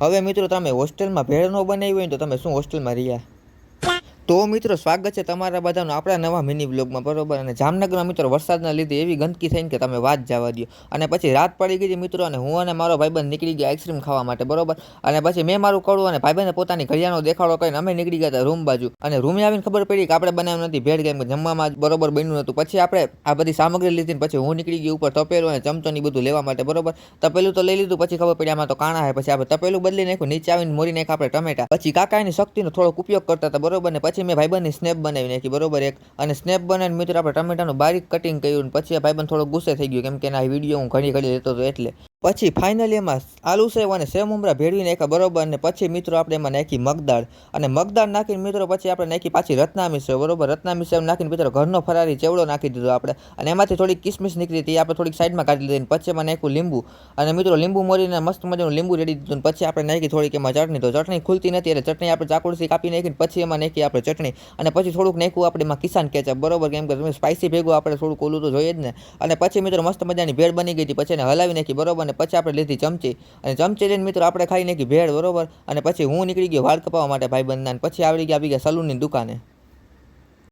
હવે મિત્રો તમે હોસ્ટેલમાં ભેળ ન બનાવી હોય તો તમે શું હોસ્ટેલમાં રહ્યા? તો મિત્રો સ્વાગત છે તમારા બધાનું આપણા નવા મિની બ્લોગમાં, બરોબર. અને જામનગરમાં મિત્રો વરસાદના લીધે એવી ગંદકી થઈને કે તમે વાત જવા દો. અને પછી રાત પડી ગઈ મિત્રો, અને હું અને મારો ભાઈબંધ નીકળી ગયા આઈસ્ક્રીમ ખાવા માટે, બરોબર. અને પછી મેં મારું કડું અને ભાઈબંધે પોતાની ઘડિયાળનો દેખાડો કરીને અમે નીકળી ગયા હતા રૂમ બાજુ. અને રૂમે આવીને ખબર પડી કે આપણે બનાવ્યું નથી ભેળ, કેમ કે જમવામાં બરોબર બન્યું હતું. પછી આપણે આ બધી સામગ્રી લીધી, પછી હું નીકળી ગઈ ઉપર તપેલું અને ચમચો ની બધું લેવા માટે, બરોબર. તપેલું તો લઈ લીધું, પછી ખબર પડી આમાં તો કાણા હે. પછી આપણે તપેલું બદલી નાખ્યું, નીચે આવીને મોરી નાખ્યા આપણે ટમેટા. પછી કાકા એની શક્તિનો થોડોક ઉપયોગ કરતા હતા, બરોબર. ને પછી મેં ભાઈબંધની સ્નેપ બનાવી નાખી, બરોબર એક. અને સ્નેપ બનાવીને મિત્રો આપણે ટમેટાનું બારીક કટિંગ કર્યું. પછી આ ભાઈબંધ થોડો ગુસ્સે થઈ ગયો, કેમ કે એના વિડીયો હું ઘડી લેતો હતો એટલે. પછી ફાઇનલી એમાં આલુ સેવ અને સેવ મમરા ભેળવી નાખ્યા, બરોબર. અને પછી મિત્રો આપણે એમાં નાખી મગદાળ, અને મગદાળ નાખીને મિત્રો પછી આપણે નાખી પાછી રત્નામી સેવ, બરોબર. રત્નામી સેવ નાખીને મિત્રો ઘરનો ફરારી ચેવડો નાખી દીધો આપણે. અને એમાંથી થોડીક કિસમિસ નીકળી હતી, આપણે થોડીક સાઈડમાં કાઢી લીધી. પછી એમાં નાખ્યું લીંબુ, અને મિત્રો લીંબુ મોરીને મસ્ત મજાનું લીંબુ રેડી દીધું. પછી આપણે નાખી થોડીક એમાં ચટણી, તો ચટણી ખુલતી નથી એટલે ચટણી આપણે ચાકુડથી કાપી નાખીને પછી એમાં નાખી આપણે ચટણી. અને પછી થોડુંક નાખ્યું આપણે એમાં કિસાન કેચઅપ, બરોબર, કેમ કે તમે સ્પાઇસી ભેગું આપણે થોડુંક ઓલું તો જોઈએ જ ને. અને પછી મિત્રો મસ્ત મજાની ભેળ બની ગઈ હતી. પછી એને હલાવી નાખી, બરોબર. અને પછી આપણે લીધી ચમચી, અને ચમચી લઈને મિત્રો આપણે ખાઈ નાખી ભેળ, બરોબર. અને પછી હું નીકળી ગયો વાળ કપાવવા માટે ભાઈબંધના. પછી આવી ગયા સલૂનની દુકાને.